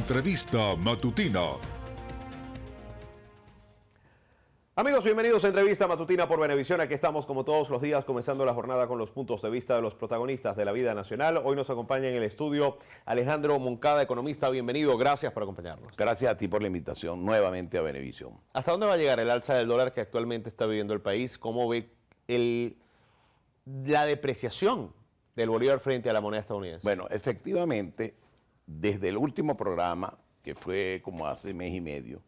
Entrevista Matutina. Amigos, bienvenidos a Entrevista Matutina por Venevisión. Aquí estamos como todos los días comenzando la jornada con los puntos de vista de los protagonistas de la vida nacional. Hoy nos acompaña en el estudio Alejandro Moncada, economista. Bienvenido, gracias por acompañarnos. Gracias a ti por la invitación nuevamente a Venevisión. ¿Hasta dónde va a llegar el alza del dólar que actualmente está viviendo el país? ¿Cómo ve la depreciación del bolívar frente a la moneda estadounidense? Bueno, efectivamente, desde el último programa, que fue como hace mes y medio,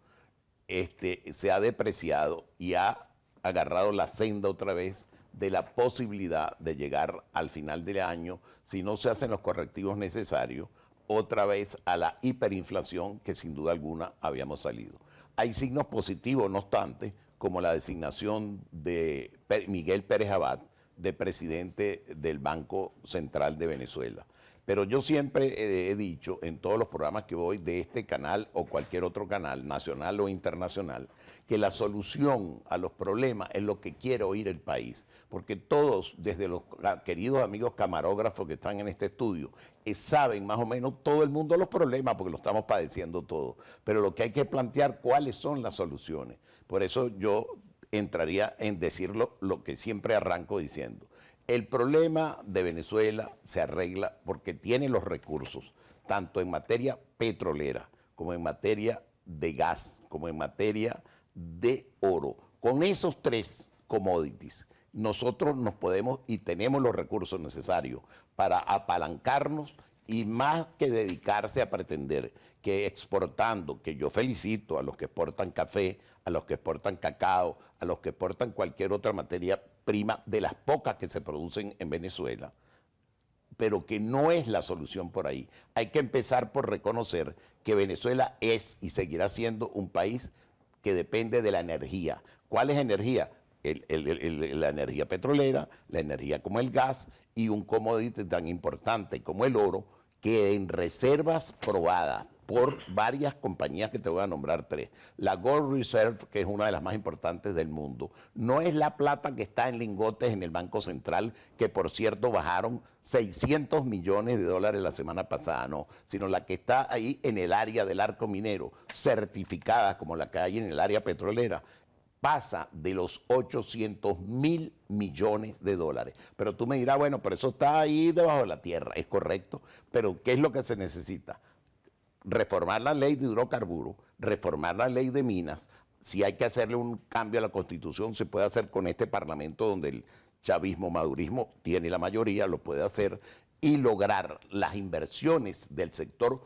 se ha depreciado y ha agarrado la senda otra vez de la posibilidad de llegar al final del año, si no se hacen los correctivos necesarios, otra vez a la hiperinflación que sin duda alguna habíamos salido. Hay signos positivos, no obstante, como la designación de Miguel Pérez Abad de presidente del Banco Central de Venezuela. Pero yo siempre he dicho en todos los programas que voy de este canal o cualquier otro canal, nacional o internacional, que la solución a los problemas es lo que quiere oír el país. Porque todos, desde los queridos amigos camarógrafos que están en este estudio, saben más o menos todo el mundo los problemas porque lo estamos padeciendo todos. Pero lo que hay que plantear cuáles son las soluciones. Por eso yo entraría en decirlo lo que siempre arranco diciendo. El problema de Venezuela se arregla porque tiene los recursos, tanto en materia petrolera, como en materia de gas, como en materia de oro. Con esos tres commodities, nosotros nos podemos y tenemos los recursos necesarios para apalancarnos y más que dedicarse a pretender que exportando, que yo felicito a los que exportan café, a los que exportan cacao, a los que exportan cualquier otra materia prima de las pocas que se producen en Venezuela, pero que no es la solución por ahí. Hay que empezar por reconocer que Venezuela es y seguirá siendo un país que depende de la energía. ¿Cuál es energía? La energía petrolera, la energía como el gas y un commodity tan importante como el oro, que en reservas probadas por varias compañías que te voy a nombrar tres. La Gold Reserve, que es una de las más importantes del mundo, no es la plata que está en lingotes en el Banco Central, que por cierto bajaron 600 millones de dólares la semana pasada, no, sino la que está ahí en el área del arco minero, certificada como la que hay en el área petrolera, pasa de los 800.000 millones de dólares. Pero tú me dirás, bueno, pero eso está ahí debajo de la tierra, es correcto, pero ¿qué es lo que se necesita? Reformar la ley de hidrocarburos, reformar la ley de minas. Si hay que hacerle un cambio a la Constitución, se puede hacer con este Parlamento donde el chavismo, madurismo tiene la mayoría, lo puede hacer, y lograr las inversiones del sector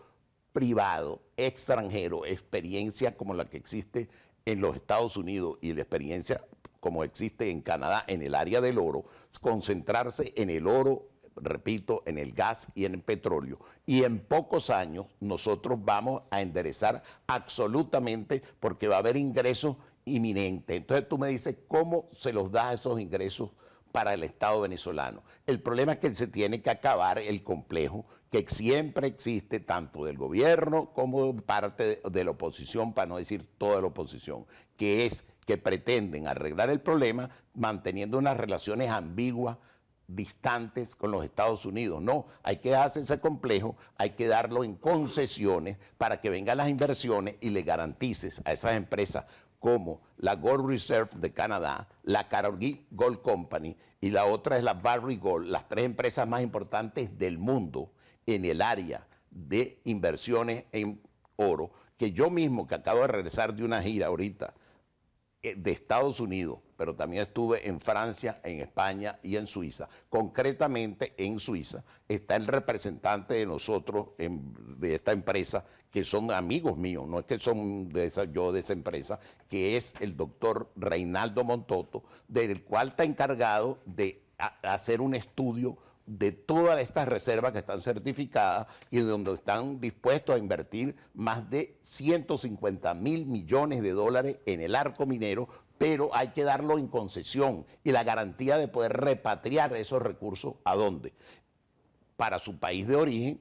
privado, extranjero, experiencia como la que existe en los Estados Unidos y la experiencia como existe en Canadá en el área del oro, concentrarse en el oro, repito, en el gas y en el petróleo. Y en pocos años nosotros vamos a enderezar absolutamente porque va a haber ingresos inminentes. Entonces tú me dices, ¿cómo se los da esos ingresos para el Estado venezolano? El problema es que se tiene que acabar el complejo que siempre existe tanto del gobierno como parte de la oposición, para no decir toda la oposición, que es que pretenden arreglar el problema manteniendo unas relaciones ambiguas, distantes con los Estados Unidos. No, hay que hacer ese complejo, hay que darlo en concesiones para que vengan las inversiones y le garantices a esas empresas como la Gold Reserve de Canadá, la Carnegie Gold Company y la otra es la Barrick Gold, las tres empresas más importantes del mundo en el área de inversiones en oro, que yo mismo que acabo de regresar de una gira ahorita de Estados Unidos, pero también estuve en Francia, en España y en Suiza. Concretamente en Suiza está el representante de nosotros, de esta empresa, que son amigos míos, no es que son yo de esa empresa, que es el doctor Reinaldo Montoto, del cual está encargado de hacer un estudio de todas estas reservas que están certificadas y donde están dispuestos a invertir más de 150.000 millones de dólares en el arco minero, pero hay que darlo en concesión y la garantía de poder repatriar esos recursos ¿a dónde? Para su país de origen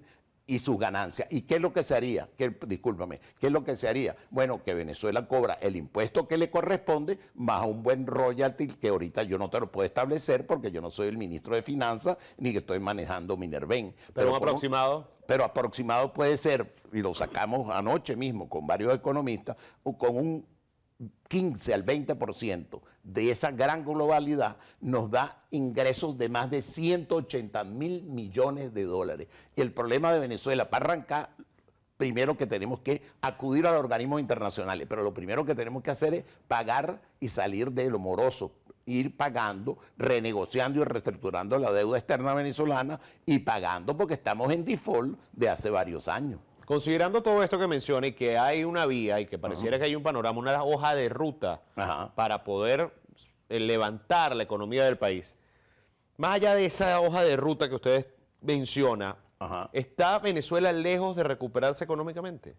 y sus ganancias. ¿Y qué es lo que se haría? Discúlpame, ¿qué es lo que se haría? Bueno, que Venezuela cobra el impuesto que le corresponde más un buen royalty que ahorita yo no te lo puedo establecer porque yo no soy el ministro de Finanzas ni que estoy manejando Minerven. Pero un aproximado. Pero aproximado puede ser, y lo sacamos anoche mismo con varios economistas, con un 15 al 20% de esa gran globalidad nos da ingresos de más de 180.000 millones de dólares. Y el problema de Venezuela, para arrancar, primero que tenemos que acudir a los organismos internacionales, pero lo primero que tenemos que hacer es pagar y salir de lo moroso, ir pagando, renegociando y reestructurando la deuda externa venezolana y pagando porque estamos en default de hace varios años. Considerando todo esto que menciona y que hay una vía y que pareciera que hay un panorama, una hoja de ruta para poder levantar la economía del país, más allá de esa hoja de ruta que usted menciona, ¿está Venezuela lejos de recuperarse económicamente?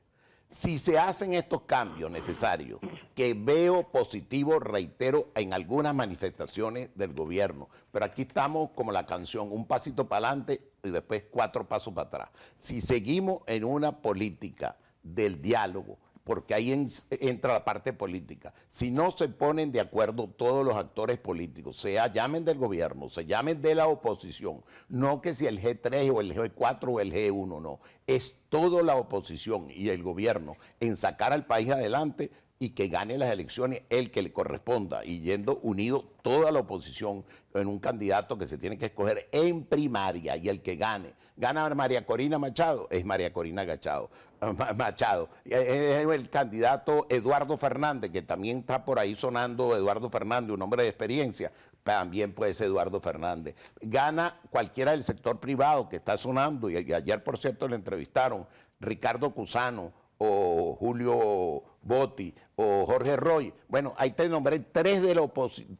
Si se hacen estos cambios necesarios, que veo positivo, reitero, en algunas manifestaciones del gobierno, pero aquí estamos como la canción, un pasito para adelante y después 4 pasos para atrás. Si seguimos en una política del diálogo, porque ahí entra la parte política, si no se ponen de acuerdo todos los actores políticos, sea llamen del gobierno, se llamen de la oposición, no que si el G3 o el G4 o el G1, no, es toda la oposición y el gobierno en sacar al país adelante y que gane las elecciones el que le corresponda, y yendo unido toda la oposición en un candidato que se tiene que escoger en primaria, y el que gane María Corina Machado, es María Corina Machado, es el candidato Eduardo Fernández, que también está por ahí sonando Eduardo Fernández, un hombre de experiencia, también puede ser Eduardo Fernández. Gana cualquiera del sector privado que está sonando, y ayer por cierto le entrevistaron Ricardo Cusano, o Julio Botti, o Jorge Roy. Bueno, ahí te nombré 3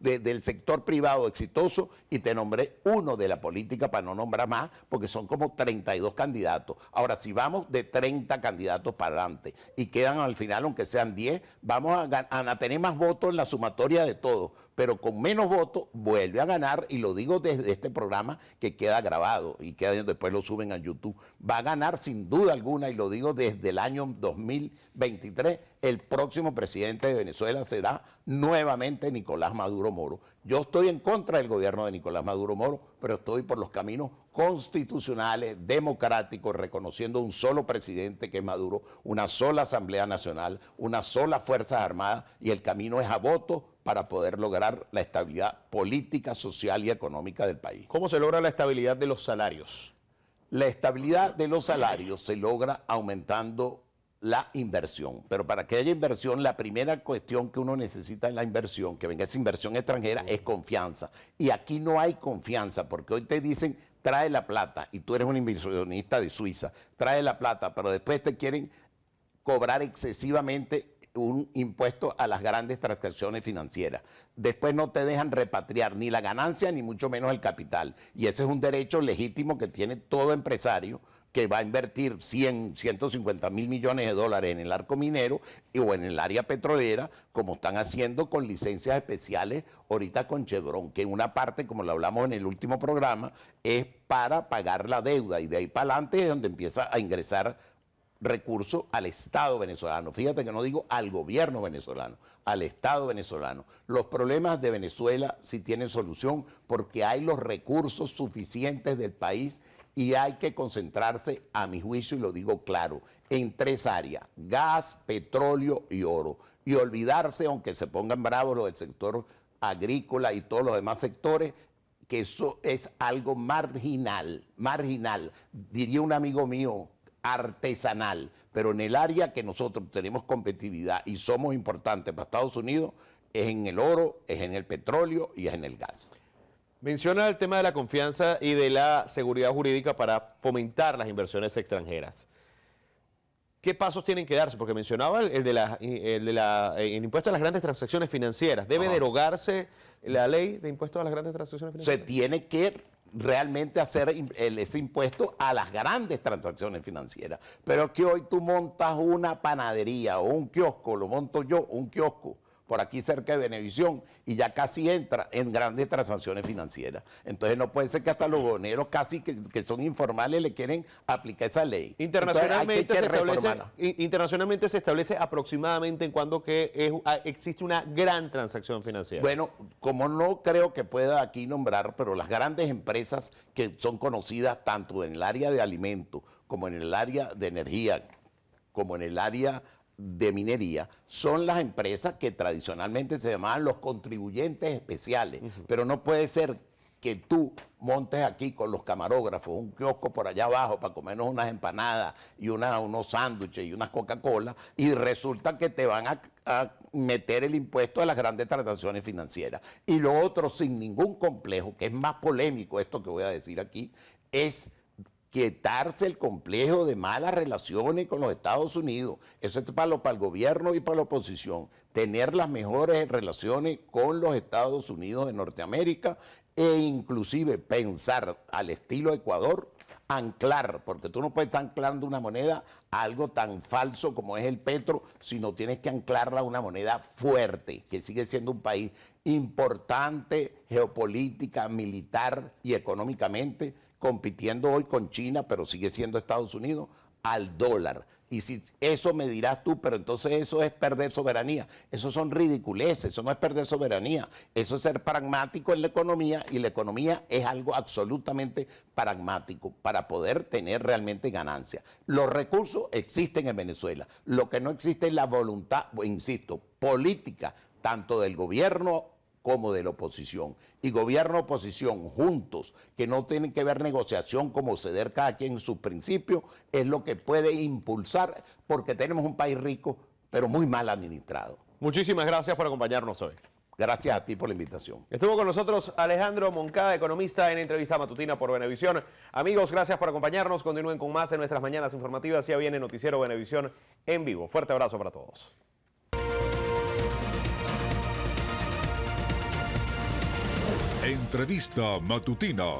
del sector privado exitoso y te nombré 1 de la política para no nombrar más, porque son como 32 candidatos. Ahora, si vamos de 30 candidatos para adelante y quedan al final, aunque sean 10, vamos a tener más votos en la sumatoria de todos, pero con menos votos vuelve a ganar, y lo digo desde este programa que queda grabado y después lo suben a YouTube. Va a ganar sin duda alguna, y lo digo desde el año 2023, el próximo presidente de Venezuela será nuevamente Nicolás Maduro Moro. Yo estoy en contra del gobierno de Nicolás Maduro Moro, pero estoy por los caminos constitucionales, democráticos, reconociendo un solo presidente que es Maduro, una sola Asamblea Nacional, una sola Fuerzas Armadas, y el camino es a voto para poder lograr la estabilidad política, social y económica del país. ¿Cómo se logra la estabilidad de los salarios? La estabilidad de los salarios se logra aumentando la inversión, pero para que haya inversión, la primera cuestión que uno necesita en la inversión, que venga esa inversión extranjera, es confianza. Y aquí no hay confianza, porque hoy te dicen, trae la plata, y tú eres un inversionista de Suiza, trae la plata, pero después te quieren cobrar excesivamente un impuesto a las grandes transacciones financieras. Después no te dejan repatriar ni la ganancia ni mucho menos el capital. Y ese es un derecho legítimo que tiene todo empresario que va a invertir 150 mil millones de dólares en el arco minero o en el área petrolera, como están haciendo con licencias especiales ahorita con Chevron, que en una parte, como lo hablamos en el último programa, es para pagar la deuda, y de ahí para adelante es donde empieza a ingresar recursos al Estado venezolano. Fíjate que no digo al gobierno venezolano, al Estado venezolano. Los problemas de Venezuela sí tienen solución porque hay los recursos suficientes del país, y hay que concentrarse, a mi juicio, y lo digo claro, en 3 áreas: gas, petróleo y oro. Y olvidarse, aunque se pongan bravos los del sector agrícola y todos los demás sectores, que eso es algo marginal, diría un amigo mío, artesanal, pero en el área que nosotros tenemos competitividad y somos importantes para Estados Unidos, es en el oro, es en el petróleo y es en el gas. Menciona el tema de la confianza y de la seguridad jurídica para fomentar las inversiones extranjeras. ¿Qué pasos tienen que darse? Porque mencionaba el impuesto a las grandes transacciones financieras. ¿Debe derogarse la ley de impuesto a las grandes transacciones financieras? Se tiene que realmente hacer ese impuesto a las grandes transacciones financieras. Pero que hoy tú montas una panadería o un kiosco, lo monto yo, un kiosco, por aquí cerca de Venevisión, y ya casi entra en grandes transacciones financieras. Entonces no puede ser que hasta los boneros casi que son informales le quieren aplicar esa ley. Internacionalmente se establece aproximadamente en cuando existe una gran transacción financiera. Bueno, como no creo que pueda aquí nombrar, pero las grandes empresas que son conocidas tanto en el área de alimentos como en el área de energía, como en el área de minería, son las empresas que tradicionalmente se llamaban los contribuyentes especiales, pero no puede ser que tú montes aquí con los camarógrafos un kiosco por allá abajo para comernos unas empanadas y unos sándwiches y unas Coca-Cola, y resulta que te van a meter el impuesto de las grandes transacciones financieras. Y lo otro, sin ningún complejo, que es más polémico esto que voy a decir aquí, es quitarse el complejo de malas relaciones con los Estados Unidos. Eso es para el gobierno y para la oposición. Tener las mejores relaciones con los Estados Unidos de Norteamérica e inclusive pensar al estilo Ecuador, anclar, porque tú no puedes estar anclando una moneda a algo tan falso como es el petro, sino tienes que anclarla a una moneda fuerte, que sigue siendo un país importante geopolítica, militar y económicamente, compitiendo hoy con China, pero sigue siendo Estados Unidos, al dólar. Y si eso me dirás tú, pero entonces eso es perder soberanía. Eso son ridiculeces, eso no es perder soberanía. Eso es ser pragmático en la economía, y la economía es algo absolutamente pragmático para poder tener realmente ganancias. Los recursos existen en Venezuela. Lo que no existe es la voluntad, insisto, política, tanto del gobierno como de la oposición. Y gobierno-oposición juntos, que no tienen que ver negociación como ceder cada quien en sus principios, es lo que puede impulsar, porque tenemos un país rico, pero muy mal administrado. Muchísimas gracias por acompañarnos hoy. Gracias a ti por la invitación. Estuvo con nosotros Alejandro Moncada, economista, en Entrevista Matutina por Venevisión. Amigos, gracias por acompañarnos. Continúen con más en nuestras mañanas informativas. Ya viene Noticiero Venevisión en vivo. Fuerte abrazo para todos. Entrevista Matutina